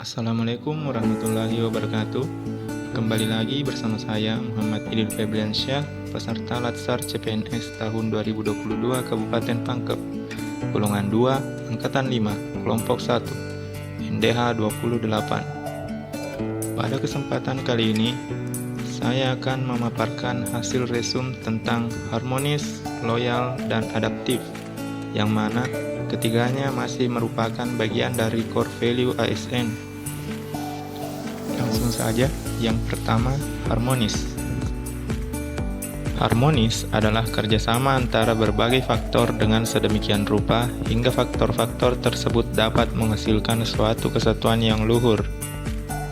Assalamualaikum warahmatullahi wabarakatuh. Kembali lagi bersama saya Muhammad Idil Febriansyah, peserta Latsar CPNS tahun 2022 Kabupaten Pangkep, golongan 2, angkatan 5, kelompok 1, NDH 28. Pada kesempatan kali ini, saya akan memaparkan hasil resum tentang harmonis, loyal, dan adaptif, yang mana ketiganya masih merupakan bagian dari core value ASN. Langsung saja, yang pertama, harmonis. Harmonis adalah kerjasama antara berbagai faktor dengan sedemikian rupa hingga faktor-faktor tersebut dapat menghasilkan suatu kesatuan yang luhur.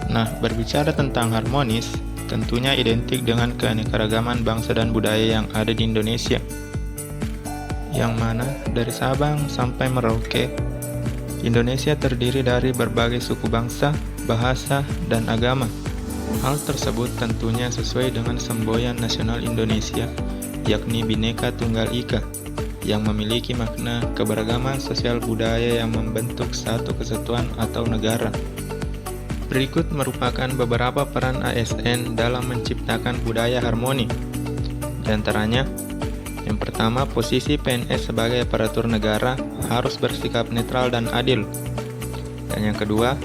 Nah, berbicara tentang harmonis, tentunya identik dengan keanekaragaman bangsa dan budaya yang ada di Indonesia, yang mana dari Sabang sampai Merauke, Indonesia terdiri dari berbagai suku bangsa, bahasa, dan agama. Hal tersebut tentunya sesuai dengan semboyan nasional Indonesia, yakni Bhinneka Tunggal Ika, yang memiliki makna keberagaman sosial budaya yang membentuk satu kesatuan atau negara. Berikut merupakan beberapa peran ASN dalam menciptakan budaya harmoni. Di antaranya, yang pertama, posisi PNS sebagai aparatur negara harus bersikap netral dan adil. Dan yang kedua,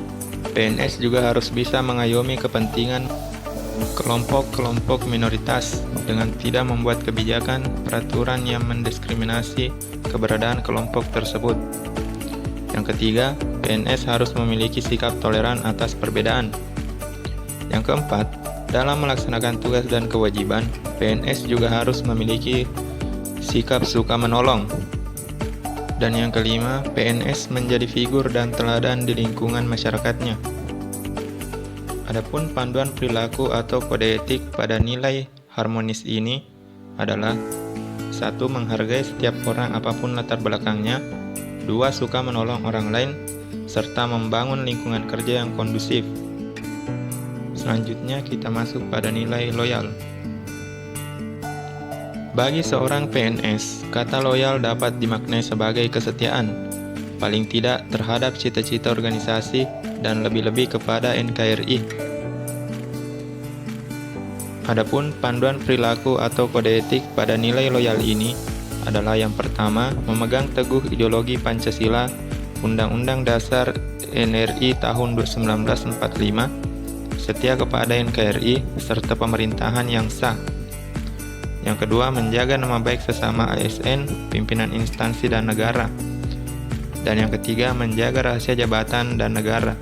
PNS juga harus bisa mengayomi kepentingan kelompok-kelompok minoritas dengan tidak membuat kebijakan peraturan yang mendiskriminasi keberadaan kelompok tersebut. Yang ketiga, PNS harus memiliki sikap toleran atas perbedaan. Yang keempat, dalam melaksanakan tugas dan kewajiban, PNS juga harus memiliki sikap suka menolong. Dan yang kelima, PNS menjadi figur dan teladan di lingkungan masyarakatnya. Adapun panduan perilaku atau kode etik pada nilai harmonis ini adalah: 1. Menghargai setiap orang apapun latar belakangnya. 2. Suka menolong orang lain, serta membangun lingkungan kerja yang kondusif. Selanjutnya kita masuk pada nilai loyal. Bagi seorang PNS, kata loyal dapat dimaknai sebagai kesetiaan, paling tidak terhadap cita-cita organisasi dan lebih-lebih kepada NKRI. Adapun panduan perilaku atau kode etik pada nilai loyal ini adalah: yang pertama, memegang teguh ideologi Pancasila, Undang-Undang Dasar NRI tahun 1945, setia kepada NKRI, serta pemerintahan yang sah. Yang kedua, menjaga nama baik sesama ASN, pimpinan instansi dan negara. Dan yang ketiga, menjaga rahasia jabatan dan negara.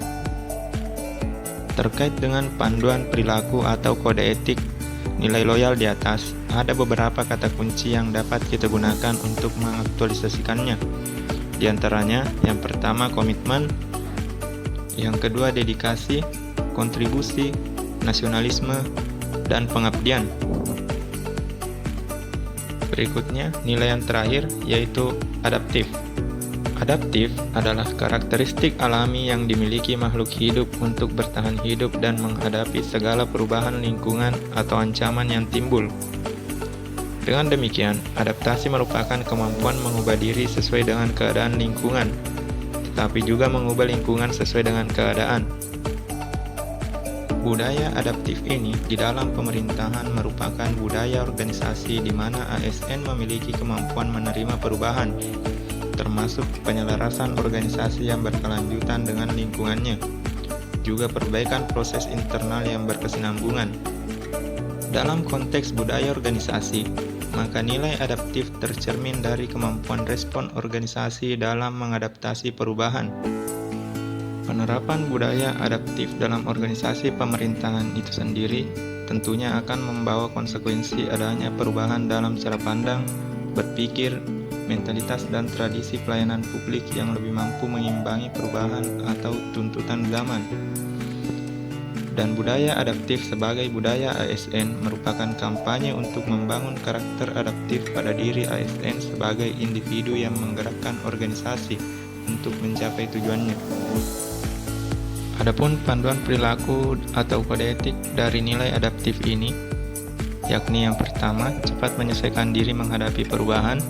Terkait dengan panduan perilaku atau kode etik nilai loyal di atas, ada beberapa kata kunci yang dapat kita gunakan untuk mengaktualisasikannya. Di antaranya, yang pertama komitmen, yang kedua dedikasi, kontribusi, nasionalisme, dan pengabdian. Berikutnya, nilai yang terakhir yaitu adaptif. Adaptif adalah karakteristik alami yang dimiliki makhluk hidup untuk bertahan hidup dan menghadapi segala perubahan lingkungan atau ancaman yang timbul. Dengan demikian, adaptasi merupakan kemampuan mengubah diri sesuai dengan keadaan lingkungan, tetapi juga mengubah lingkungan sesuai dengan keadaan. Budaya adaptif ini di dalam pemerintahan merupakan budaya organisasi di mana ASN memiliki kemampuan menerima perubahan, termasuk penyelarasan organisasi yang berkelanjutan dengan lingkungannya, juga perbaikan proses internal yang berkesinambungan. Dalam konteks budaya organisasi, maka nilai adaptif tercermin dari kemampuan respon organisasi dalam mengadaptasi perubahan. Penerapan budaya adaptif dalam organisasi pemerintahan itu sendiri tentunya akan membawa konsekuensi adanya perubahan dalam cara pandang, berpikir, mentalitas, dan tradisi pelayanan publik yang lebih mampu mengimbangi perubahan atau tuntutan zaman. Dan budaya adaptif sebagai budaya ASN merupakan kampanye untuk membangun karakter adaptif pada diri ASN sebagai individu yang menggerakkan organisasi untuk mencapai tujuannya. Adapun panduan perilaku atau kode etik dari nilai adaptif ini, yakni yang pertama, cepat menyesuaikan diri menghadapi perubahan,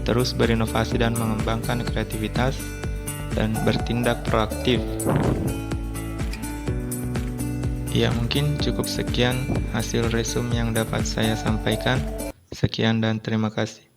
terus berinovasi dan mengembangkan kreativitas, dan bertindak proaktif. Ya, mungkin cukup sekian hasil resume yang dapat saya sampaikan. Sekian dan terima kasih.